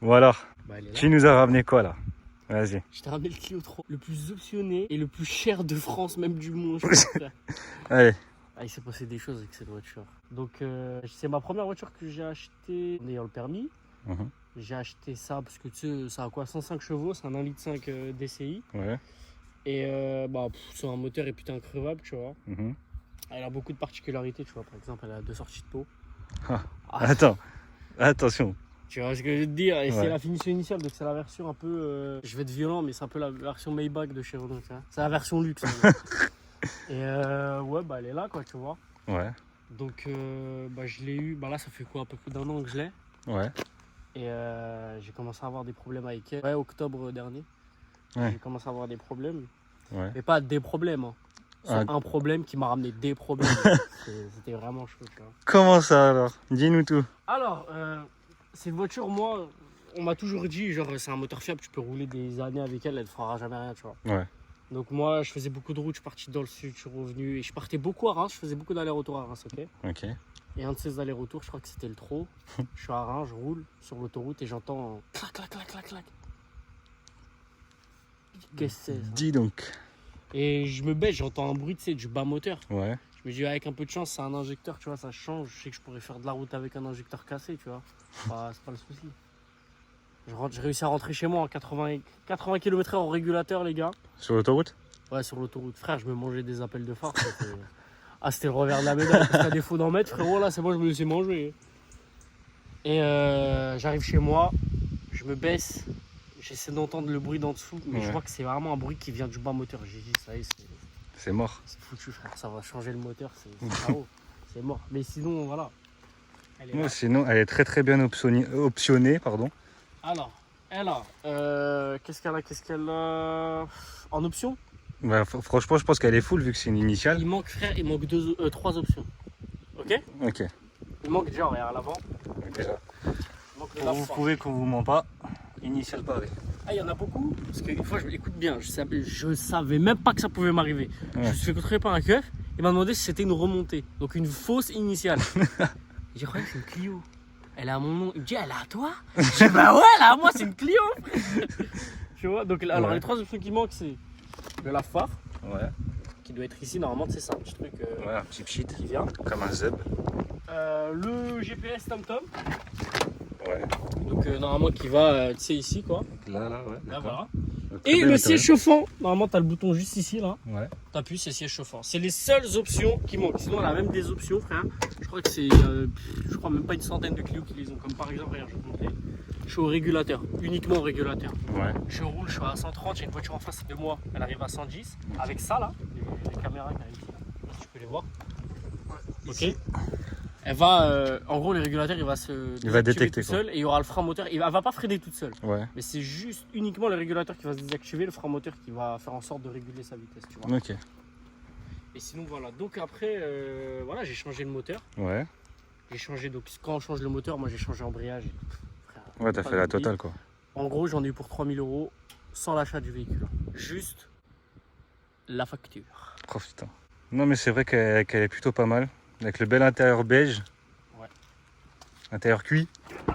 Bon alors, Bah, elle est là. tu nous as ramené quoi là? Vas-y. Je t'ai ramené le Clio 3, le plus optionné et le plus cher de France, même du monde, je pense, frère. Allez. Ah, il s'est passé des choses avec cette voiture. Donc, c'est ma première voiture que j'ai achetée en ayant le permis. Mhm. J'ai acheté ça parce que tu sais, ça a quoi, 105 chevaux, c'est un 1,5 litre DCI. Ouais. Et c'est un moteur est putain increvable, tu vois. Mhm. Elle a beaucoup de particularités, tu vois. Par exemple, elle a 2 sorties de pot. Ah. Ah, Attends, attention. tu vois ce que je veux te dire. Et Ouais. c'est la finition initiale, donc c'est la version un peu. Je vais être violent, mais c'est un peu la version Maybach de chez Renault, tu vois. C'est la version luxe. Et ouais, bah elle est là, quoi, tu vois. Ouais. Donc je l'ai eu. Bah là, ça fait quoi, un peu plus d'1 an que je l'ai. Ouais. Et j'ai commencé à avoir des problèmes avec elle. Ouais, octobre dernier. Ouais. J'ai commencé à avoir des problèmes. Ouais. Mais pas des problèmes. Hein. C'est Ah. un problème qui m'a ramené des problèmes. C'était vraiment chaud, tu vois. Comment ça alors? Dis-nous tout. Alors, cette voiture, moi, on m'a toujours dit, genre, c'est un moteur fiable, tu peux rouler des années avec elle, elle ne fera jamais rien, tu vois. Ouais. Donc moi, je faisais beaucoup de routes, je suis parti dans le sud, je suis revenu. Et je partais beaucoup à Reims, je faisais beaucoup d'allers-retours à Reims, ok. Ok. Et un de ces allers-retours, je crois que c'était le trop. Je suis à Reims, je roule sur l'autoroute et j'entends clac, clac, clac, clac, clac. Qu'est-ce que c'est ça? Dis donc. Et je me baisse, j'entends un bruit, tu sais, du bas moteur. Ouais. Je me dis, avec un peu de chance, c'est un injecteur, tu vois, ça change. Je sais que je pourrais faire de la route avec un injecteur cassé, tu vois. C'est pas le souci. J'ai réussi à rentrer chez moi en 80 km/h en régulateur, les gars. Sur l'autoroute? Ouais, sur l'autoroute. Frère, je me mangeais des appels de phare. C'était le revers de la médaille. Parce qu'à défaut d'en mettre, frérot, là, c'est moi, je me laissais manger. Et j'arrive chez moi, je me baisse, j'essaie d'entendre le bruit d'en dessous, mais Ouais. je vois que c'est vraiment un bruit qui vient du bas moteur. J'ai dit, ça y est, C'est mort. c'est foutu, frère, ça va changer le moteur, c'est KO, c'est mort. Mais sinon, voilà. Elle est là. Ouais, sinon, elle est très bien optionnée, pardon. Alors, elle a. Qu'est-ce qu'elle a en option? Bah, franchement, je pense qu'elle est full vu que c'est une initiale. Il manque, frère, il manque 3 options. Ok? Ok. Il manque déjà, regarde, à l'avant. Déjà. Il manque le Pour vous lave-froid. prouver qu'on vous ment pas, initiale pavé. Ah, il y en a beaucoup. Parce qu'une fois, je m'écoute bien, je savais même pas que ça pouvait m'arriver. Ouais. Je me suis fait contrôler par un keuf. Il m'a demandé si c'était une remontée. Donc une fausse initiale. J'ai croyais que c'est une Clio. Elle a mon nom. Il me dit, elle est à toi? Je dis, bah ouais, elle est à moi, c'est une Clio. Tu vois, donc alors Ouais. les 3 options qui manquent, c'est le lave-phare, Ouais. qui doit être ici. Normalement, c'est un petit truc Ouais, un petit pchit, qui vient. comme un zeb. Le GPS TomTom. Ouais. Donc normalement qui va, tu sais, ici quoi. Là, ouais. Là, d'accord. voilà. Très Et bien, le mais siège chauffant. Normalement, tu as le bouton juste ici, là. Ouais. T'appuies, c'est siège chauffant. C'est les seules options qui manquent. Sinon, elle a même des options, frère. Je crois que c'est, je crois même pas une centaine de Clio qui les ont. Comme par exemple, regarde, je vais te montrer. Je suis au régulateur, uniquement au régulateur. Ouais. Je roule, je suis à 130, j'ai une voiture en face de moi, elle arrive à 110. Avec ça, là, les caméras qui arrivent ici, là. Je sais pas si tu peux les voir. Ok. Elle va, en gros, le régulateur, il va se Il va désactiver détecter, tout quoi. seul et il y aura le frein moteur. Elle va pas freiner toute seule. Ouais. Mais c'est juste uniquement le régulateur qui va se désactiver, le frein moteur qui va faire en sorte de réguler sa vitesse, tu vois. Ok. Et sinon voilà, donc après voilà, j'ai changé le moteur. Ouais. J'ai changé, donc quand on change le moteur, moi j'ai changé embrayage et tout. Frère, Ouais, t'as pas fait la d'oubli. totale, quoi. En gros, j'en ai eu pour 3000 € sans l'achat du véhicule. Juste la facture. Oh putain. Non, mais c'est vrai qu'elle est plutôt pas mal. Avec le bel intérieur beige. Ouais. Intérieur cuit.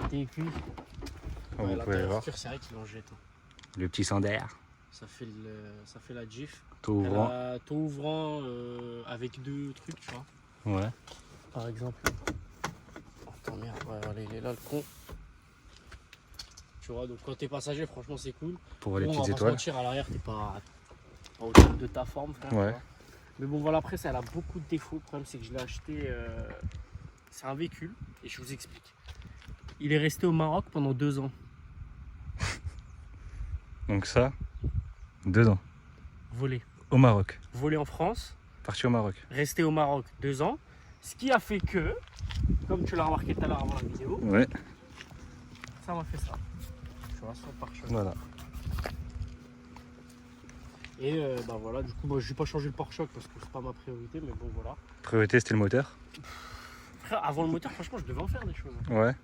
T'es cuit. Comme Ouais, vous pouvez le voir. c'est vrai qu'il en jette. Hein. Le petit Sander. Ça fait la GIF. Tout Elle ouvrant. a tout ouvrant avec 2 trucs, tu vois. Ouais. Par exemple. Attends, merde, ouais, voilà, il est là le con. Tu vois, donc quand t'es passager, franchement, c'est cool. Pour les Bon, on petites va pas se étoiles. mentir, à l'arrière, t'es pas au top de ta forme, frère. Ouais. tu vois. Mais bon, voilà, après, ça elle a beaucoup de défauts. Le problème, c'est que je l'ai acheté. C'est un véhicule, et je vous explique. Il est resté au Maroc pendant 2 ans. Donc ça, 2 ans. Volé. Au Maroc. Volé en France, Parti au Maroc. resté au Maroc 2 ans. Ce qui a fait que, comme tu l'as remarqué tout à l'heure avant la vidéo, Ouais. ça m'a fait ça. Tu vois, son pare-choc. Voilà. Et bah voilà, du coup, moi, j'ai pas changé le pare-choc parce que c'est pas ma priorité, mais bon, voilà. Priorité, c'était le moteur. Frère, avant le moteur, franchement, je devais en faire des choses. Ouais.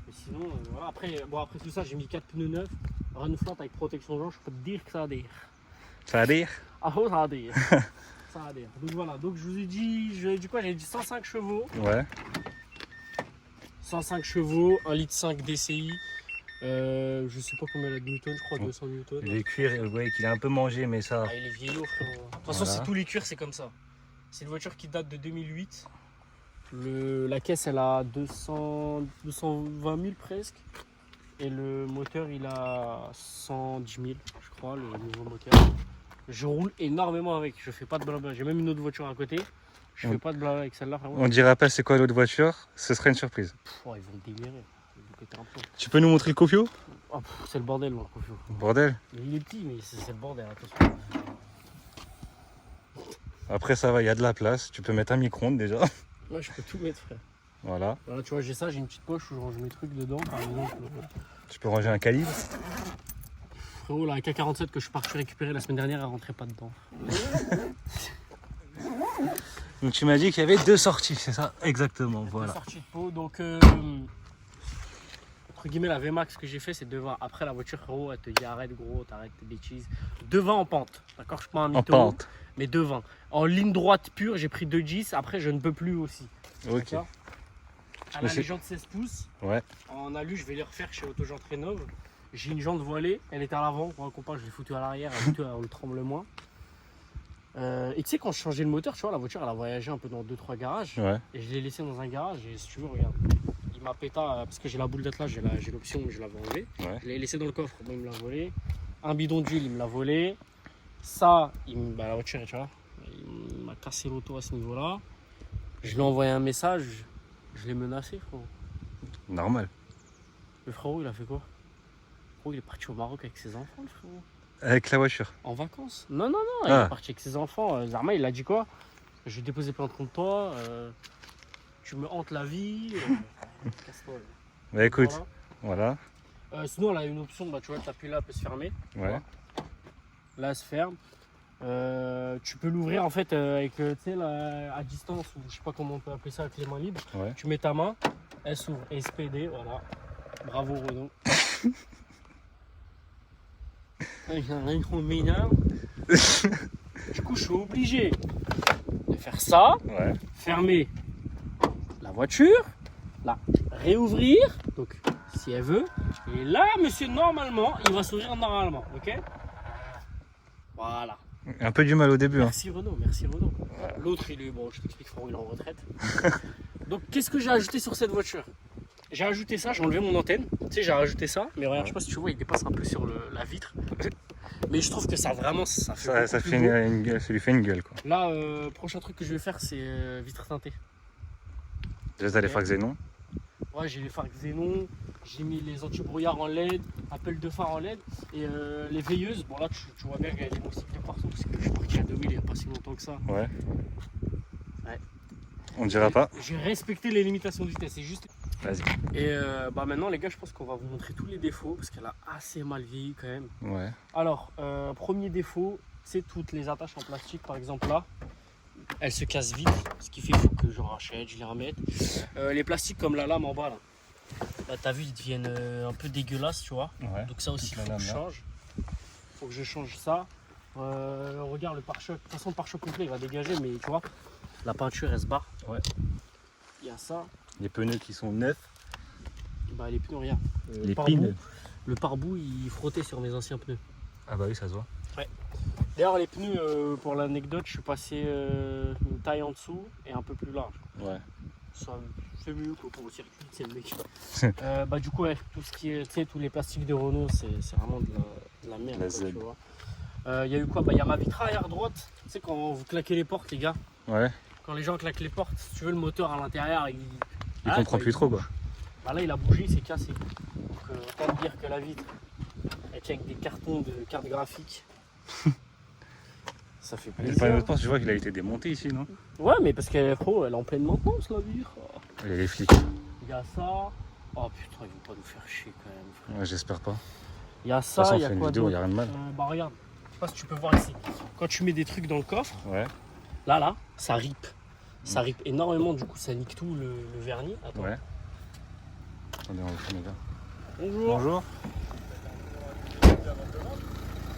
Mais sinon, voilà, après tout ça, j'ai mis 4 pneus neufs, run flat avec protection blanche, je peux te dire que ça a dire. Ça va dire? Ah oh, ça a dire. Ça a dire. Donc voilà, donc je vous ai dit, j'ai dit 105 chevaux. Ouais. 105 chevaux, 1,5 litre DCI, Je sais pas combien elle a de Newton, je crois 200 Newton. Les cuirs, vous voyez qu'il a un peu mangé, mais ça. Ah, il est vieillot, frérot. De toute façon, Voilà. c'est tous les cuirs, c'est comme ça. C'est une voiture qui date de 2008. La caisse, elle a 220 000 presque. Et le moteur, il a 110 000, je crois, le nouveau moteur. Je roule énormément avec, je fais pas de blabla. J'ai même une autre voiture à côté. Je fais pas de blabla avec celle-là, frérot. On dira pas c'est quoi l'autre voiture, ce serait une surprise. Oh, ils vont délirer. Ils vont péter un plomb. Tu peux nous montrer le cofio? Oh, c'est le bordel, mon Cofio. Bordel. Il est petit, mais c'est le bordel, attention. Après ça va, il y a de la place. Tu peux mettre un micro-ondes déjà. Moi, je peux tout mettre, frère. Voilà. Voilà, tu vois, j'ai ça, j'ai une petite poche où je range mes trucs dedans, par exemple. Tu peux ranger un calibre. Frérot, la AK-47 que je suis parti récupérer la semaine dernière, elle rentrait pas dedans. Donc tu m'as dit qu'il y avait deux sorties, c'est ça? Exactement, voilà. Sortie de pot, donc entre guillemets la VMAX que j'ai fait c'est devant. Après la voiture, frérot, elle te dit arrête gros, t'arrêtes tes bêtises. Devant en pente, d'accord, je suis pas un En mytho, pente. mais devant. En ligne droite pure, j'ai pris 2 Gis, après je ne peux plus aussi. Ok. D'accord. Elle a les jantes 16 pouces. Ouais. En alu, je vais les refaire chez Autojante Rénov. J'ai une jante voilée, elle était à l'avant, pour un compas, je l'ai foutue à l'arrière, on le tremble moins. Et tu sais, quand je changeais le moteur, tu vois, la voiture elle a voyagé un peu dans 2-3 garages. Ouais. Et je l'ai laissé dans un garage. Et si tu veux, regarde, il m'a pété parce que j'ai la boule d'attelage, j'ai l'option, mais je l'avais enlevé. Ouais. Je l'ai laissé dans le coffre, bon, il me l'a volé. Un bidon d'huile, il me l'a volé. Ça, la voiture, tu vois, il m'a cassé l'auto à ce niveau-là. Je lui ai envoyé un message, je l'ai menacé, frérot. Normal. Le frérot, il a fait quoi? Frérot, il est parti au Maroc avec ses enfants, le frérot. Avec la voiture. En vacances? Non, non, non, il Ah. est parti avec ses enfants. Zarma, il a dit quoi? Je vais déposer plainte contre toi. Tu me hantes la vie. Casse-toi. Là. Bah écoute, Voilà. voilà. Sinon, elle a une option, bah, tu vois, t'appuies là, elle peut se fermer. tu Ouais. vois. Là, elle se ferme. Tu peux l'ouvrir en fait avec, tu sais, à distance, ou je sais pas comment on peut appeler ça, avec les mains libres. Ouais. Tu mets ta main, elle s'ouvre. SPD, voilà. Bravo Renault. Il y en a un gros m'énerve. Du coup, je suis obligé de faire ça, Ouais. fermer la voiture, la réouvrir, donc si elle veut. Et là, monsieur, normalement, il va s'ouvrir normalement, ok? Voilà. Un peu du mal au début. Hein. Merci Renault, merci Renault. L'autre, il est, bon, je t'explique, frérot, il est en retraite. Donc, qu'est-ce que j'ai ajouté sur cette voiture? J'ai ajouté ça, j'ai enlevé mon antenne. Tu sais, j'ai rajouté ça, mais regarde, je sais pas si tu vois, il dépasse un peu sur la vitre. Mais je trouve que ça vraiment, ça fait. Ça, beaucoup ça, plus fait beau. une gueule, ça lui fait une gueule quoi. Là, prochain truc que je vais faire, c'est vitre teintée. Déjà t'as les phares Xenon. Ouais, j'ai les phares Xenon, j'ai mis les anti-brouillards en LED, appel de phare en LED et les veilleuses. Bon, là, tu vois bien qu'il y a des moustiques de partout parce que je suis parti à 2000 il n'y a pas si longtemps que ça. Ouais. Ouais. On dira pas. J'ai respecté les limitations de vitesse, c'est juste. Vas-y. Et bah maintenant, les gars, je pense qu'on va vous montrer tous les défauts parce qu'elle a assez mal vieilli quand même. Ouais. Alors, premier défaut, c'est toutes les attaches en plastique, par exemple là. Elles se cassent vite, ce qui fait qu'il faut que je rachète, je les remette. Les plastiques comme la lame en bas là, là t'as vu, ils deviennent un peu dégueulasses, tu vois. Ouais. Donc ça aussi, il La faut que lame, je là. change. Faut que je change ça. Regarde le pare-choc. De toute façon, le pare-choc complet, il va dégager, mais tu vois, la peinture, elle se barre. Ouais. Il y a ça. Les pneus qui sont neufs. Bah, les pneus, regarde. Les pare-boue. pines. Le pare-boue, il frottait sur mes anciens pneus. Ah bah oui, ça se voit. D'ailleurs, les pneus, pour l'anecdote, je suis passé une taille en dessous et un peu plus large. Ouais. Ça, c'est mieux quoi, pour le circuit, c'est le mec. Bah, du coup, ouais, tout ce qui est, tu sais, tous les plastiques de Renault, c'est vraiment de la merde. La quoi, Z. tu vois. Il y a eu quoi? Bah, il y a ma vitre arrière droite. Tu sais, quand vous claquez les portes, les gars, Ouais. quand les gens claquent les portes, si tu veux, le moteur à l'intérieur, il comprend plus trop, bouge. quoi. Bah, là, il a bougé, il s'est cassé. Donc, autant dire que la vitre, elle tient avec des cartons de cartes graphiques. Ça fait Le plaisir. panneau de porte, je vois qu'il a été démonté ici, non? Ouais, mais parce qu'elle est pro, elle est en pleine maintenance, la vitre. Il y a les flics. Il y a ça. Oh putain, ils vont pas nous faire chier quand même, frère. Ouais, j'espère pas. De Il y a toute façon, ça, on il y a fait une quoi vidéo, il n'y a d'autre? rien de mal. Bah regarde, je sais pas si tu peux voir ici. Quand tu mets des trucs dans le coffre, Ouais. là, ça rip. Ça rip énormément, du coup ça nique tout le vernis. Attends. Ouais. Attendez, on va faire là. Bonjour. Bonjour.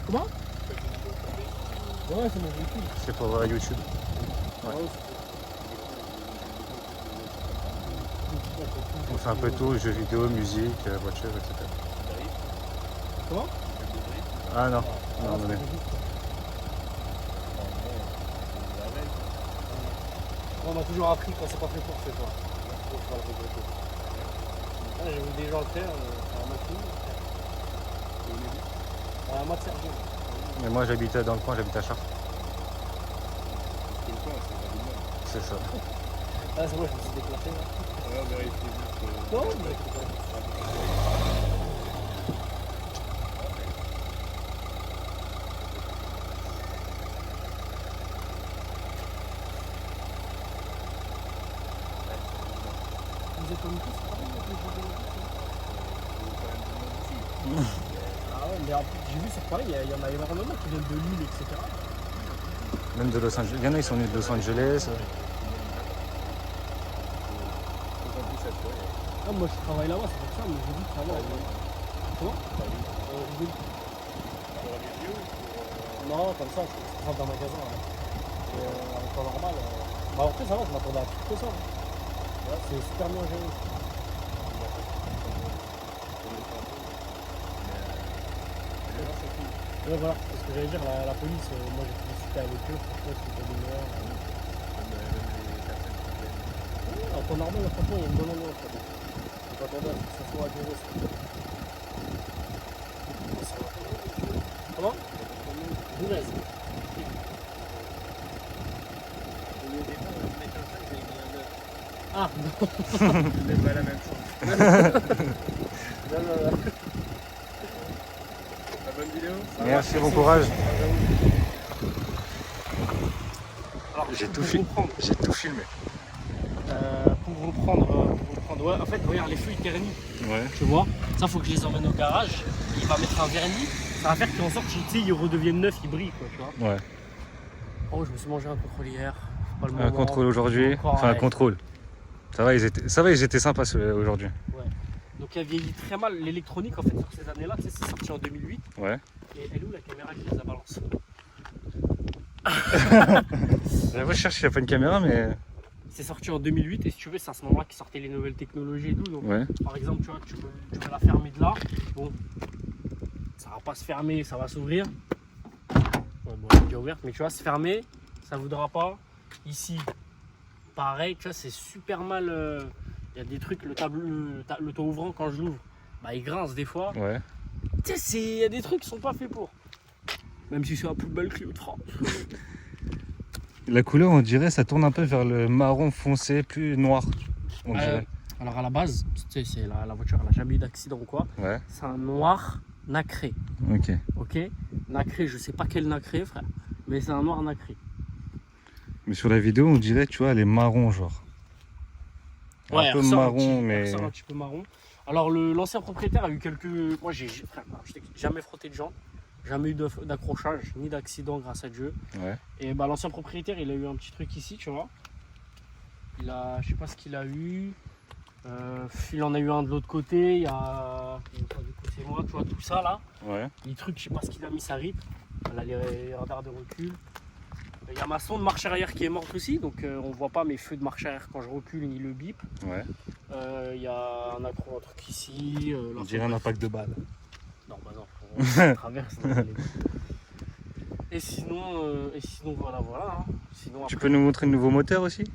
Comment? Ouais, c'est mon véhicule. C'est pour voir YouTube. Ouais. On fait un peu tout, jeux vidéo, musique, voiture, etc. Comment? Ah non. Ah, Non, c'est mais- pas juste, quoi. On m'a toujours appris quand c'est pas fait pour, c'est quoi. Faut pas le regretter. Ah, j'ai vu des gens le faire, c'est un machine. Moi de Sergio. Mais moi j'habite dans le coin, j'habite à Chartres. C'est ça. Ah, c'est moi, je me suis déplacé là. Non, mais. Vous êtes en Mythos, c'est pareil avec les gens de Mythos, Ah ouais, mais en plus, j'ai vu, c'est pareil, il y en a énormément qui viennent de Lille, etc. Même de Los Angeles. Il y en a, ils sont venus de Los Angeles. Ah, moi je travaille là-bas, c'est pour ça, mais j'ai vu que ça va. Comment j'ai vu. Non, comme ça, je rentre dans un magasin. En temps normal. Bah, après, ça va, je m'attendais à plus que ça. C'est super bien géré. Ouais, voilà, c'est ce que j'allais dire, la police, moi j'ai pu discuter avec eux, franchement c'était des meilleurs. Ouais, en temps normal, franchement, il y a une bonne ambiance. Je m'attendais à ce que ça soit agréable. Comment? Bourrez. Ah non. C'est pas la même chose. Non. La bonne vidéo? Merci, bon courage. Alors, J'ai pour tout filmé. pour reprendre, ouais, en fait, regarde les feux ils ternissent, Ouais. tu vois. Ça, faut que je les emmène au garage. Il va mettre un vernis. Ça va faire qu'en sorte qu'ils redeviennent neufs, ils brillent, quoi, tu vois. Ouais. Oh, je me suis mangé un contrôle hier. Pas le Un moment. contrôle aujourd'hui. Encore, Enfin, un ouais. contrôle. Ça va, ils étaient sympas aujourd'hui. Ouais. Donc, elle vieillit très mal. L'électronique, en fait, sur ces années-là, tu sais, c'est sorti en 2008. Ouais. Et elle est où la caméra qui les a balancés? J'avoue, je cherche s'il n'y a pas une caméra, mais. C'est sorti en 2008 et si tu veux, c'est à ce moment-là qu'ils sortaient les nouvelles technologies et tout. Donc, Ouais. par exemple, tu vois, tu veux la fermer de là. Bon, ça va pas se fermer, ça va s'ouvrir. Ouais, bon, elle est déjà ouverte, mais tu vois, se fermer, ça voudra pas. Ici, pareil, tu vois, c'est super mal. Il y a des trucs, le toit ouvrant, quand je l'ouvre, bah, il grince des fois. Ouais. Tu sais, il y a des trucs qui sont pas faits pour. Même si c'est un plus belle Clio de France. La couleur, on dirait, ça tourne un peu vers le marron foncé, plus noir. On dirait. Alors à la base, tu sais, c'est la voiture, elle n'a jamais eu d'accident ou quoi. Ouais. C'est un noir nacré. Ok. Ok, nacré, je sais pas quel nacré, frère, mais c'est un noir nacré. Mais sur la vidéo, on dirait, tu vois, elle est marron, genre. Ouais, un peu elle ressort marron, mais. elle ressort un petit peu marron. Alors l'ancien propriétaire a eu quelques. Moi, frère, je t'ai jamais frotté de jambes, jamais eu d'accrochage ni d'accident grâce à Dieu. Ouais. Et bah l'ancien propriétaire, il a eu un petit truc ici, tu vois. Je sais pas ce qu'il a eu. Il en a eu un de l'autre côté. Il y a. Du coup, c'est moi, tu vois, tout ça là. Ouais. Les trucs, je sais pas ce qu'il a mis, ça rip. Elle a les radars de recul. Il y a ma sonde de marche arrière qui est morte aussi, donc on voit pas mes feux de marche arrière quand je recule ni le bip. Ouais. Il y a un truc ici. On dirait un impact de balle. Non, bah non, on traverse. Et sinon, voilà. Hein. Sinon, Tu après... peux nous montrer le nouveau moteur aussi?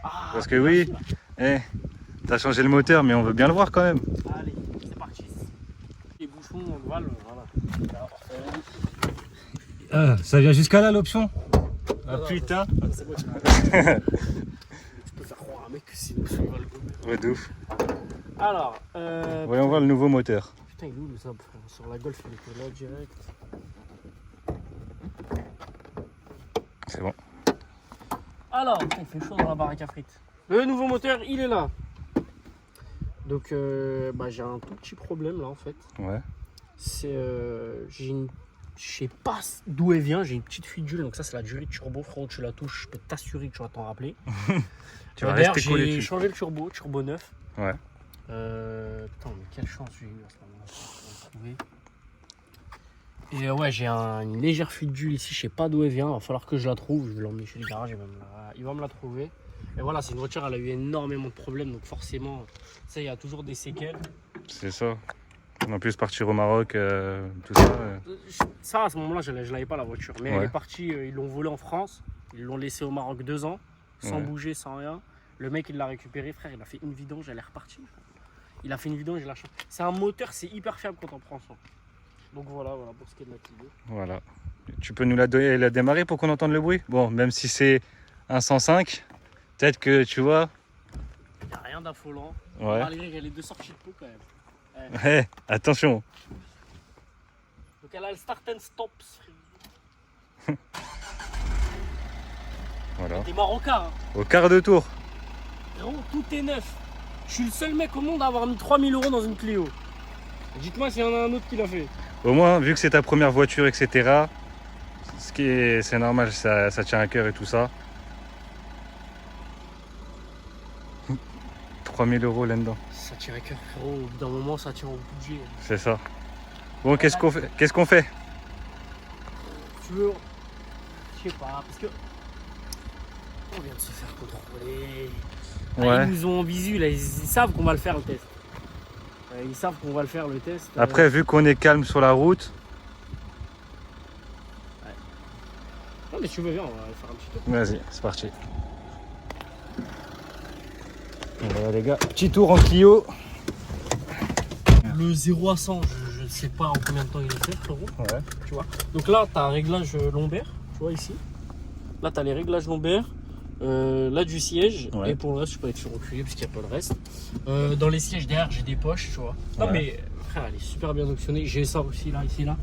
Ah, Parce que oui, t'as changé le moteur, mais on veut bien le voir quand même. Allez, c'est parti. Les bouchons, voilà. Ah, ça vient jusqu'à là l'option? Ah Non, putain! c'est moi qui tu peux faire croire à un mec que c'est nous qui va le gommer. Ouais, de ouf. Alors, Voyons voir le nouveau moteur. putain, il est où le sable, frère? Sur la Golf, il était là direct. C'est bon. Alors, putain, il fait chaud dans la baraque à frites. Le nouveau moteur, il est là. Donc, j'ai un tout petit problème là en fait. Ouais. C'est, je sais pas d'où elle vient. J'ai une petite fuite d'huile, donc ça c'est la durite turbo. Frérot, tu la touches, je peux t'assurer que tu vas t'en rappeler. Tu vas D'ailleurs, rester collé j'ai dessus. changé le turbo neuf. Ouais. Putain, mais quelle chance j'ai eu à ce moment-là. Et ouais, j'ai une légère fuite d'huile ici, je sais pas d'où elle vient, il va falloir que je la trouve, je vais l'emmener chez le garage, il va me la trouver. Et voilà, c'est une voiture, elle a eu énormément de problèmes, donc forcément, tu sais, il y a toujours des séquelles. C'est ça. En plus, partir au Maroc, tout ça. Ça, à ce moment-là, je l'avais pas la voiture. Mais elle Ouais. est partie, ils l'ont volée en France. Ils l'ont laissée au Maroc 2 ans, sans Ouais. bouger, sans rien. Le mec, il l'a récupéré, frère. Il a fait une vidange, elle est repartie. Il a fait une vidange, il l'a changé. C'est un moteur, c'est hyper fiable quand on prend ça. Donc voilà pour ce qui est de la Clio. Voilà. Tu peux nous la démarrer pour qu'on entende le bruit? Bon, même si c'est un 105, peut-être que tu vois. Il n'y a rien d'affolant. Ouais. Malgré qu'elle ait 2 sorties de pot quand même. Ouais, attention. Donc elle a le start and stop. Voilà. T'es marocain, hein. Au quart de tour. Gros, tout est neuf. Je suis le seul mec au monde à avoir mis 3000 € dans une Clio. Dites-moi s'il y en a un autre qui l'a fait. Au moins, vu que c'est ta première voiture, etc., c'est normal, ça tient à cœur et tout ça. 3000 € là-dedans. Ça tient à cœur, frérot. Au bout d'un moment, ça tient au budget. C'est ça. Bon, qu'est-ce qu'on fait? Qu'est-ce qu'on fait? Tu veux. Je sais pas, parce que. On vient de se faire contrôler. Là, Ouais. ils nous ont en visu, là, ils savent qu'on va le faire le test. Ils savent qu'on va le faire le test. Après, vu qu'on est calme sur la route, Non, mais si tu veux, viens, on va faire un petit tour. vas-y, c'est parti. Voilà les gars, petit tour en Clio. Le 0 à 100, je ne sais pas en combien de temps il est fait, frérot. Ouais. Tu vois. Donc là, tu as un réglage lombaire, tu vois ici. Là, tu as les réglages lombaires, là du siège, Ouais. et pour le reste, je peux être sur reculé parce qu'il n'y a pas le reste. Dans les sièges derrière, j'ai des poches, tu vois. Non, Ouais. mais frère, elle est super bien optionnée. J'ai ça aussi, là, ici, là.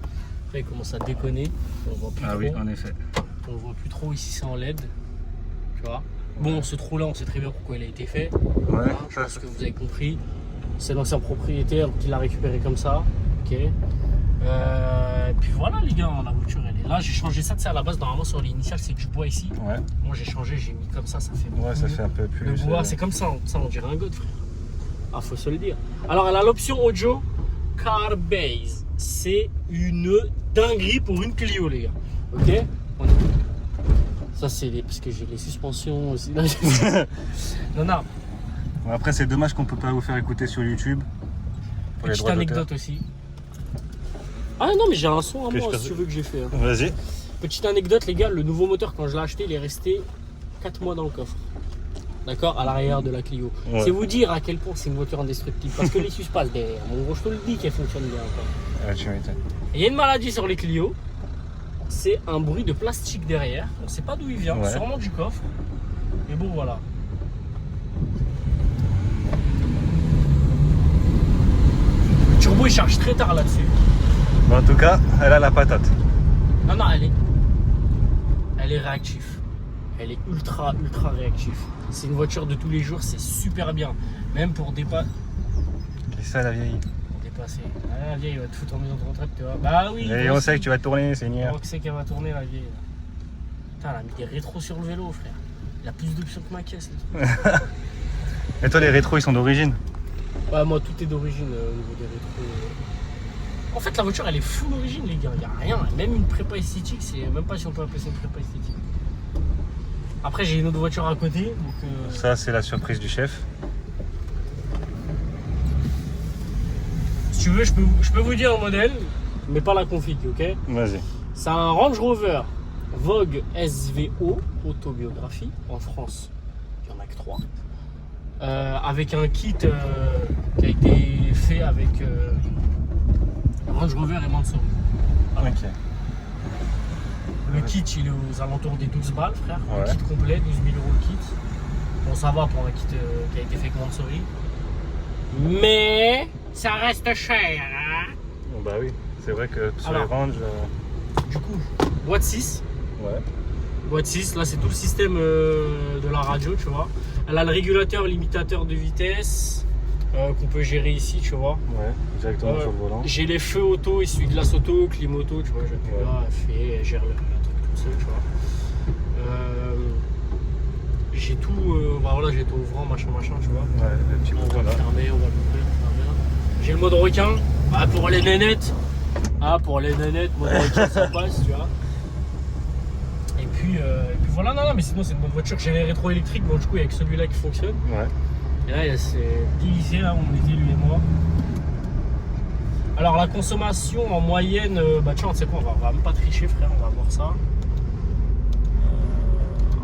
Après, il commence à déconner. On voit plus Ah trop. oui, en effet. On voit plus trop ici, c'est en LED. Tu vois. Bon, ce trou-là, on sait très bien pourquoi il a été fait. Ouais, Hein, je pense que vous avez compris. C'est l'ancien propriétaire qui l'a récupéré comme ça. Ok. Et puis voilà les gars, la voiture elle est là. J'ai changé ça, tu sais, à la base, normalement sur l'initiale c'est du bois ici. Ouais, Moi j'ai changé, j'ai mis comme ça fait beaucoup ouais, ça mieux. fait un peu plus. Le bois, c'est comme ça on dirait un god, frère. Ah, faut se le dire. Alors elle a l'option audio Carbase. C'est une dinguerie pour une Clio les gars. Ok. Ça c'est parce que j'ai les suspensions aussi. Non, non. Bon, après, c'est dommage qu'on peut pas vous faire écouter sur YouTube. Pour les Petite droits d'auteur. anecdote aussi. Ah non mais j'ai un son à Que moi je si tu veux que j'ai fait. Hein. Vas-y. Petite anecdote les gars, le nouveau moteur quand je l'ai acheté il est resté 4 mois dans le coffre. D'accord, à l'arrière de la Clio. Ouais. C'est vous dire à quel point c'est une voiture indestructible. Parce que les sus passent derrière. Mon gros je te le dis qu'elle fonctionne bien. Quoi. Ouais, tu m'étonnes. Et il y a une maladie sur les Clio. C'est un bruit de plastique derrière. On sait pas d'où il vient, Ouais. sûrement du coffre. Mais bon voilà. Le turbo il charge très tard là-dessus. Bon, en tout cas, elle a la patate. Non, non, elle est réactive. Elle est ultra réactive. C'est une voiture de tous les jours, c'est super bien. Même pour dépasser. C'est ça la vieille. Ah, la vieille, elle va te foutre en maison de retraite, tu vois. Bah oui. Et toi on aussi. sait que tu vas tourner, Seigneur. On sait qu'elle va tourner, la vieille. Putain, elle a mis des rétros sur le vélo, frère. Il a plus d'options que ma caisse. le truc. Et toi, les rétros, ils sont d'origine? Ouais, moi, tout est d'origine au niveau des rétros. En fait, la voiture, elle est full origine, les gars. Il n'y a rien. Même une prépa esthétique, c'est même pas si on peut appeler ça une prépa esthétique. Après, j'ai une autre voiture à côté. Donc, Ça, c'est la surprise du chef. si tu veux, je peux vous dire le modèle, mais pas la config, ok? Vas-y. C'est un Range Rover Vogue SVO, autobiographie, en France. Il n'y en a que 3. Avec un kit qui a été fait avec Range Rover et Mansory. Ok. Le kit, il est aux alentours des 12 balles, frère. Ouais. Le kit complet, 12 000 € le kit. Bon, ça va pour un kit qui a été fait avec Mansory. Mais ça reste cher, hein? Bon, bah oui, c'est vrai que sur Alors. les ranges. Du coup, boîte 6. Ouais. Boîte 6, là c'est tout le système de la radio, tu vois. Elle a le régulateur limitateur de vitesse qu'on peut gérer ici, tu vois. Ouais, directement sur le volant. J'ai les feux auto, essuie-glace auto, clim auto, tu vois. J'appuie Ouais. là, elle gère le truc tout seul, tu vois. J'ai tout, bah voilà, j'ai tout ouvrant, machin, tu vois. Ouais, le petit On bouton va le là. fermer, on va l'ouvrir, j'ai le mode requin, pour les nénettes. Mode requin ça passe, tu vois. Et puis voilà, non, mais sinon c'est une bonne voiture. J'ai les rétro électriques, bon du coup il y a que celui-là qui fonctionne. Ouais. Et là il y a ces petits lycées là où on était lui et moi. Alors la consommation en moyenne, bah tiens, tu sais quoi, on va même pas tricher frère, on va voir ça.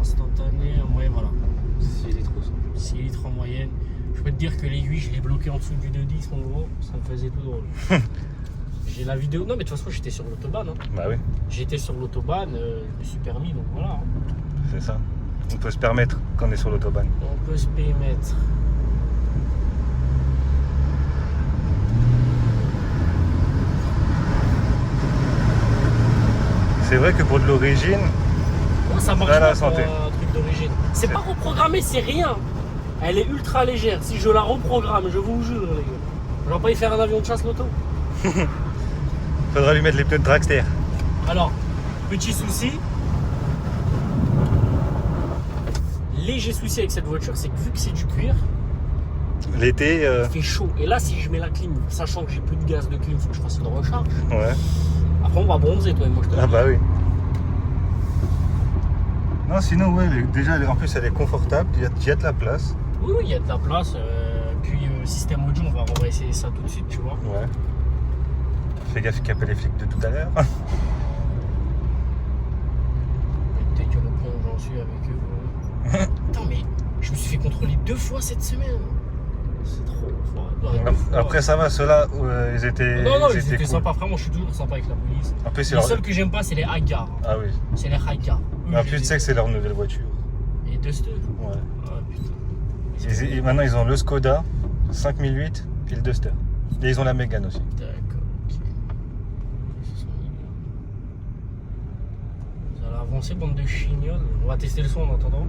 Instantané, en moyenne, voilà. 6 litres ou ça. 6 litres en moyenne. Je peux te dire que l'aiguille, je l'ai bloquée en dessous du 2,10 mon gros, ça me faisait tout drôle. J'ai la vidéo, non mais de toute façon j'étais sur l'autobahn. Hein. Bah oui, J'étais sur l'autobahn, je me suis permis, donc voilà. Hein. c'est ça. On peut se permettre quand on est sur l'autobahn. On peut se permettre. C'est vrai que pour de l'origine, Oh, ça marche Là, la pas pour santé. un truc d'origine. C'est pas reprogrammé, c'est rien. Elle est ultra légère. Si je la reprogramme, je vous jure, les gars. Je vais pas y faire un avion de chasse l'auto. faudra lui mettre les pneus de dragster. Alors, petit souci. Léger souci avec cette voiture, c'est que vu que c'est du cuir, L'été, il fait chaud. Et là, si je mets la clim, sachant que j'ai plus de gaz de clim, faut que je fasse une recharge. ouais. Après, on va bronzer, toi et moi, je te le Ah dis. bah oui. Non, sinon, ouais, déjà, en plus, elle est confortable, il y a de la place. Oui, il y a de la place. Puis, système audio, on va essayer ça tout de suite, tu vois. Ouais. Fais gaffe qu'il n'y a pas les flics de tout à l'heure. Peut-être que le point où j'en suis avec eux. Attends, mais je me suis fait contrôler 2 fois cette semaine. C'est trop. Ouais, 2 fois. Après, ça va, ceux-là, ils étaient. Non, ils étaient étaient cool. sympas. Vraiment, je suis toujours sympa avec la police. En plus, c'est Les leur. seuls que j'aime pas, c'est les hagards. Ah oui. C'est les hagards. Eux, En je plus, les tu sais que c'est leur nouvelle voiture. Et Duster. Ouais. Ah putain. Et maintenant, ils ont le Skoda 5008 et le Duster. Et ils ont la Mégane aussi. D'accord, ok. Ils se sont mis bien. Vous allez avancer, bande de chignoles. On va tester le son en attendant.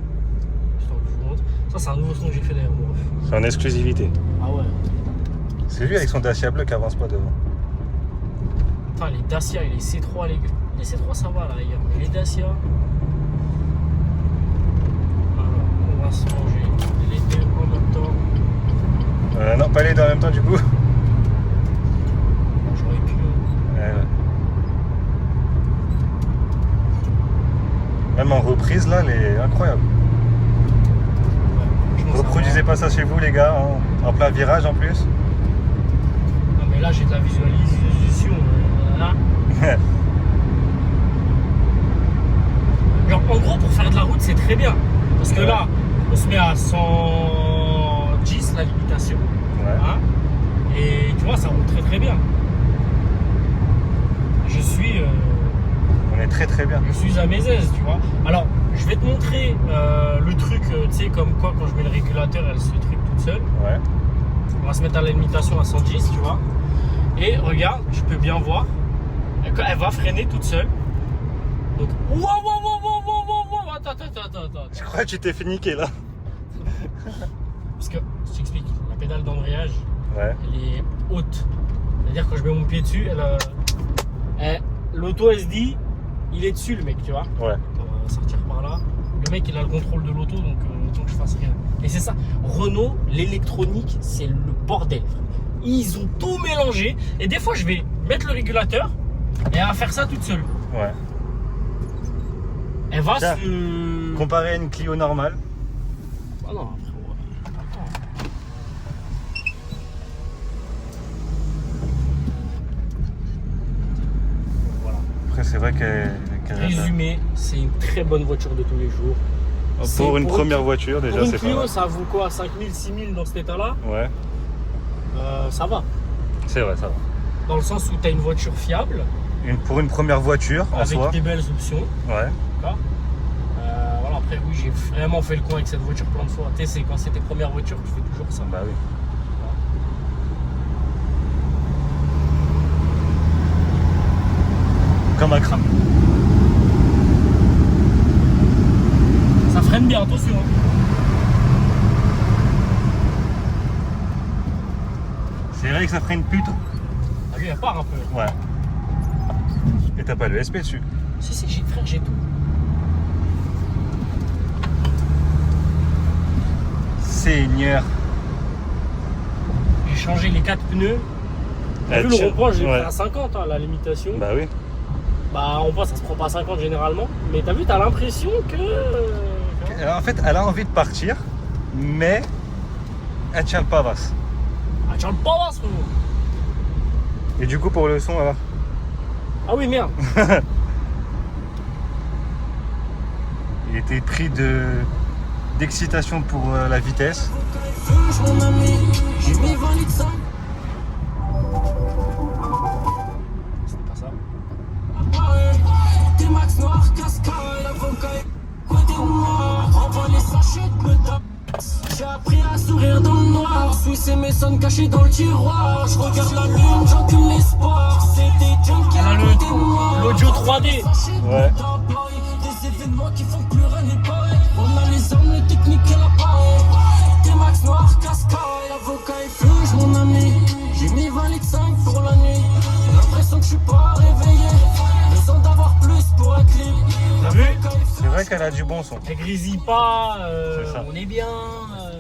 Histoire que je vous montre. Ça, c'est un nouveau son que j'ai fait d'ailleurs, mon ref. C'est en exclusivité. Ah ouais. C'est lui avec son Dacia bleu qui avance pas devant. Putain, les Dacia et les C3, les gars. Les C3, ça va là, hier. Mais les Dacia. Alors, on va se manger les deux en même temps. Non, pas les deux en même temps du coup. J'aurais pu. Ouais. Même en reprise, là, elle est incroyable. Ouais, franchement, ça Reproduisez va. pas ça chez vous, les gars, en plein virage en plus. Non, mais là, j'ai de la visualisation. Là. Genre, en gros, pour faire de la route, c'est très bien. Parce que là, on se met à 110 la limitation. Ouais. Hein, et tu vois, ça roule très très bien. Je suis On est très très bien. à mes aises, tu vois. Alors, je vais te montrer le truc, tu sais, comme quoi quand je mets le régulateur, elle se truc toute seule. Ouais. On va se mettre à la limitation à 110, tu vois. Et regarde, je peux bien voir, elle va freiner toute seule. Donc, wow, attends. Je crois que tu t'es fait niquer là. Parce que, je t'explique, la pédale d'embrayage, Ouais. elle est haute. C'est-à-dire quand je mets mon pied dessus, l'auto elle se dit, il est dessus le mec, tu vois. Ouais. On va sortir par là. Le mec il a le contrôle de l'auto, donc autant que je fasse rien. Et c'est ça, Renault, l'électronique, c'est le bordel. Ils ont tout mélangé. Et des fois je vais mettre le régulateur et elle va faire ça toute seule. Ouais. Elle va Tiens. se... Comparé à une Clio normale. Ah non, frérot, attends. Voilà. Après, c'est vrai qu'elle. Résumé, c'est une très bonne voiture de tous les jours. Pour une pour première voiture, déjà, Pour une c'est pas Clio, mal. ça vaut quoi, 5000, 6000 dans cet état-là? Ouais. Ça va. C'est vrai, ça va. Dans le sens où tu as une voiture fiable, Pour une première voiture, en avec soi. des belles options. Ouais. D'accord. Voilà, après, oui, j'ai vraiment fait le coin avec cette voiture plein de fois. Tu sais, c'est quand c'est tes premières voitures, tu fais toujours ça. Bah oui. Comme un crâne. Ça freine bien, attention. Hein. C'est vrai que ça ferait une pute. Ah, lui, elle part un peu. Ouais. Et t'as pas le SP dessus. Si, frère, j'ai tout. Seigneur. J'ai changé les 4 pneus. T'as vu le rond-point, j'ai pris à 50 hein, la limitation. Bah oui. Bah, en rond-point, ça se prend pas à 50 généralement. Mais t'as vu, t'as l'impression que. En fait, elle a envie de partir, mais elle tient le pavasse. Ah, tiens le pas là, ce frérot. Et du coup, pour le son, alors Ah oui, merde. il était pris d'excitation pour la vitesse. Mon ami, j'ai mis 20 litres ça. C'était pas ça. Des max noirs, cascade, avocat, côté noir. Envoie les sachets de me tape. J'ai appris à sourire dans le noir. Suisse et Mason cachés dans le tiroir. Je regarde la lune, j'encule l'espoir. C'est des junkies Elle a à côté de moi. l'audio 3D. Ouais. Des événements qui font que plus rien n'est pareil. On a les armes, les techniques et l'appareil. Des max noirs, cascade, avocat et fluge, mon ami. J'ai mis 20 litres 5 pour la nuit. J'ai l'impression que je suis pas réveillé. Besoin d'avoir plus pour un clip. T'as vu? C'est vrai qu'elle a du bon son. Elle grésille pas, C'est ça. on est bien.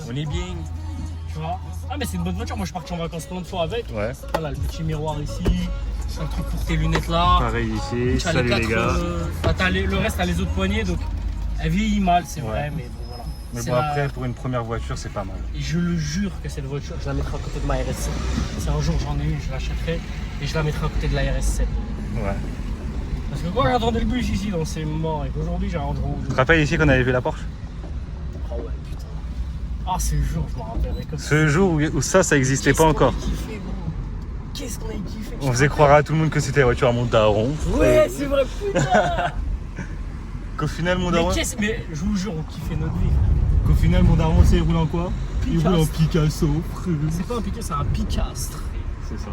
On est bien. Tu vois? Ah, mais c'est une bonne voiture. Moi, je suis parti en vacances plein de fois avec. Ouais. Voilà, le petit miroir ici. Un truc pour tes lunettes là. Pareil ici. T'as Salut les quatre, gars. le reste, t'as les autres poignées. Donc, elle vieillit mal, c'est Ouais. vrai, mais bon, voilà. Mais C'est bon, la- après, pour une première voiture, c'est pas mal. Et je le jure que cette voiture, je la mettrai à côté de ma RS7. Si un jour j'en ai une, je l'achèterai et je la mettrai à côté de la RS7. Ouais. Parce que quand j'attendais le bus ici, donc c'est mort. Et qu'aujourd'hui, j'ai un Range Rover. Tu te rappelles ici qu'on avait vu la Porsche? Oh ouais, putain. Ah, ce jour, je me rappellerai comme Ce jour où ça n'existait Qu'est-ce pas qu'on encore. a kiffé, gros. Qu'est-ce qu'on a kiffé. On faisait croire à tout le monde que c'était la voiture à mon daron. Ouais, c'est vrai, putain. Qu'au final, mon Mais daron. mais je vous jure, on kiffait notre vie. Qu'au final, mon daron, c'est il roule en quoi? Il roule en Picasso. Picasso. C'est pas un Picasso, c'est un Picastre. C'est ça.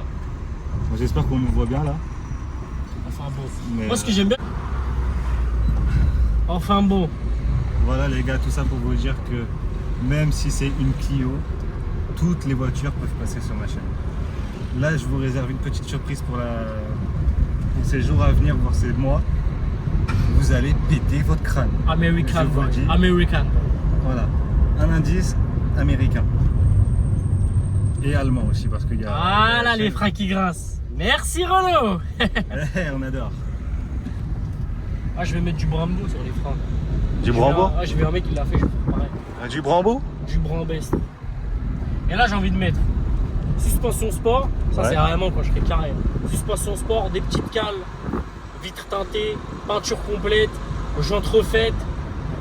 Bon, j'espère qu'on nous voit bien là. Enfin bon. Mais, Moi, ce que j'aime bien. Enfin bon. Voilà les gars, tout ça pour vous dire que même si c'est une Clio, toutes les voitures peuvent passer sur ma chaîne. Là, je vous réserve une petite surprise pour ces jours à venir, voire ces mois. Vous allez péter votre crâne. American. Je vous le dis. American. Voilà. Un indice américain. Et allemand aussi, parce qu'il y a. Voilà les freins qui grincent. Merci Renault. On adore. Ah, je vais mettre du Brembo sur les freins. Du Brembo? Ah, j'ai vu un mec qui l'a fait, je vais faire pareil. Du Brembo? Du Brambest. Et là, j'ai envie de mettre suspension sport. Ça, Ouais. c'est vraiment quand je serai carré. Suspension sport, des petites cales, vitres teintées, peinture complète, jantes refaites.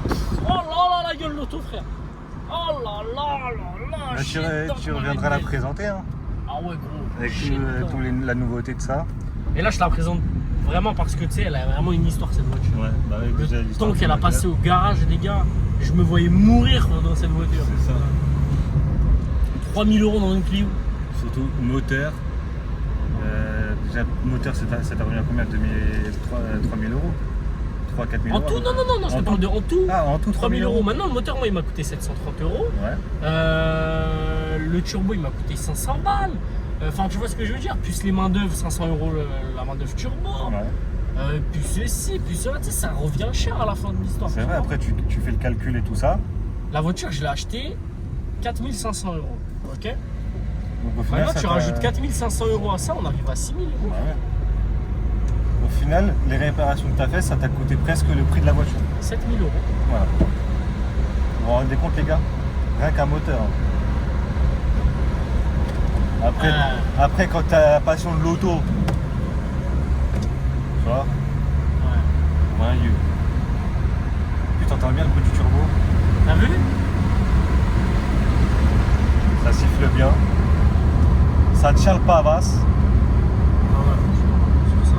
Oh là là, la gueule l'auto, frère. Oh là là là là. Bah, tu shit, dans tu mon reviendras la Red Bull. présenter, hein, Ah ouais, gros. avec shit, dans. la nouveauté de ça. Et là, je la présente vraiment parce que tu sais, elle a vraiment une histoire cette voiture. Ouais, bah oui, déjà Le l'histoire temps du qu'elle a moteur. passé au garage, les gars, je me voyais mourir dans cette voiture. C'est ça. 3000 € dans une Clio. Surtout moteur. Déjà, moteur, ça t'a revenu à combien? 3000 euros? 3-4 000 En euros? tout, non, je En te parle de en tout. Ah, en tout 3000 €. Maintenant, le moteur, moi, il m'a coûté 730 €. Ouais. Le turbo, il m'a coûté 500 balles. Enfin, tu vois ce que je veux dire. Plus les mains d'œuvre, 500 € la main d'œuvre turbo. Ouais. Plus ceci, plus cela. Tu sais, ça revient cher à la fin de l'histoire. C'est tu vrai, vois. après tu fais le calcul et tout ça. La voiture, je l'ai achetée 4500 €. Ok. Donc au final, Maintenant, ça tu t'a- rajoutes 4500 € à ça, on arrive à 6000 €. Ouais, ouais. Au final, les réparations que tu as fait, ça t'a coûté presque le prix de la voiture. 7000 €. Voilà. Vous vous rendez compte, les gars? Rien qu'un moteur. hein. Après, quand tu as la passion de l'auto, tu vois, Ouais. ouais, tu t'entends bien le bruit du turbo, T'as vu? ça siffle bien, ça tient le pavasse. Ah ouais, sur ça.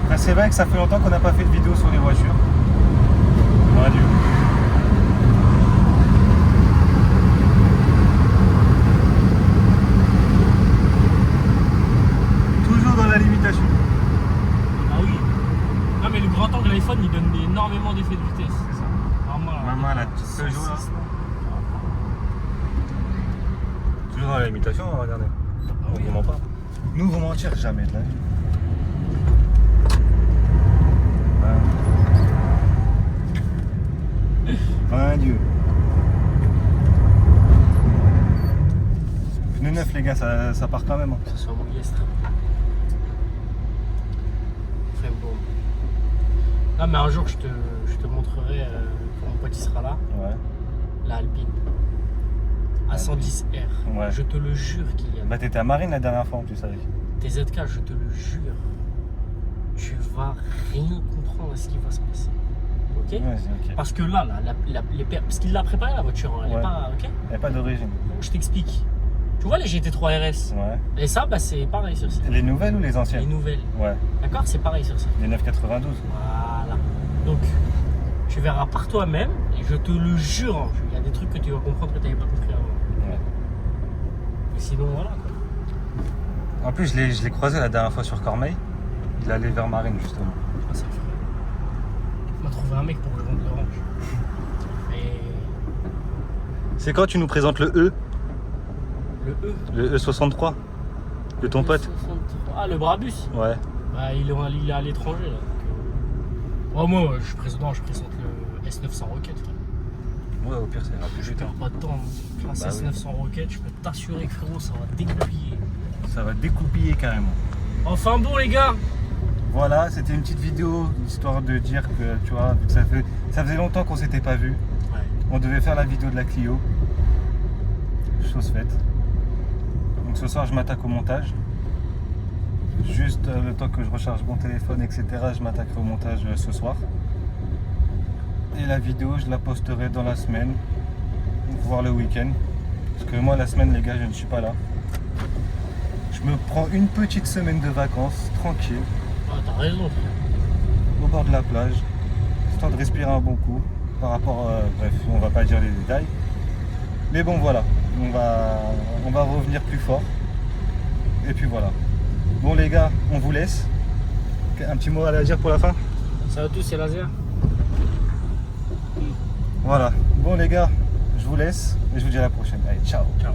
Après, c'est vrai que ça fait longtemps qu'on n'a pas fait de vidéo sur les voitures. Ouais, Dieu. Toujours dans la limitation. Ah oui. Non mais le grand angle iPhone il donne énormément d'effets de vitesse. C'est ça. Vraiment, là, Maman, la petite 106, Peugeot, là. Toujours dans la limitation, regardez. On oui. vous ment pas. Nous, vous mentir jamais de la vie. Ouais, Dieu. Pneu neuf, les gars, ça part quand même. hein. Que ce soit mon Yestra. Enfin bon. Ah mais un jour je te montrerai quand mon pote il sera là, Ouais. la Alpine. à 110 R. Ouais. Je te le jure, Kylian. Bah t'étais à Marine la dernière fois en plus avec. TZK, je te le jure. Tu vas rien comprendre à ce qui va se passer. Ok? Ouais, ok. Parce que là, parce qu'il l'a préparé la voiture, hein, elle Ouais. est pas. Ok? Il n'y a pas d'origine. Je t'explique. Tu vois les GT3 RS? Ouais. Et ça, bah, c'est pareil sur ça. Les nouvelles ou les Les anciennes? nouvelles. Ouais. D'accord? C'est pareil sur ça. Les 992. Voilà. Donc, tu verras par toi-même, et je te le jure, hein, il y a des trucs que tu vas comprendre que tu n'avais pas compris avant. Ouais. Mais sinon, voilà quoi. En plus, je l'ai croisé la dernière fois sur Cormeil. Il allait vers Marine justement. Ah, c'est vrai. On m'a trouvé un mec pour le vendre l'orange. Mais C'est quand tu nous présentes le E? le E. Le E63 de ton pote? 63. Ah, le Brabus. Ouais. Bah, il est à l'étranger là. Oh, moi, je présente le S900 Rocket. Frère. Ouais, au pire, ça ira plus Je vite. perds pas de temps. Hein. Bah S900 Rocket, je peux t'assurer que frérot, ça va dégoupiller. Ça va découpiller carrément. Enfin bon, les gars. Voilà, c'était une petite vidéo histoire de dire que tu vois, vu que ça faisait longtemps qu'on s'était pas vu. Ouais. On devait faire la vidéo de la Clio. Chose faite. Donc ce soir, je m'attaque au montage. Juste le temps que je recharge mon téléphone, etc. Je m'attaquerai au montage ce soir. Et la vidéo, je la posterai dans la semaine, voire le week-end. Parce que moi, la semaine, les gars, je ne suis pas là. Je me prends une petite semaine de vacances, tranquille, Ah, t'as raison, frère. au bord de la plage, histoire de respirer un bon coup. Par rapport, bref, on va pas dire les détails. Mais bon, voilà, on va revenir plus fort. Et puis voilà. Bon les gars, on vous laisse. Un petit mot à dire pour la fin? Salut à tous, c'est Laser. Voilà. Bon les gars, je vous laisse et je vous dis à la prochaine. Allez, ciao. Ciao.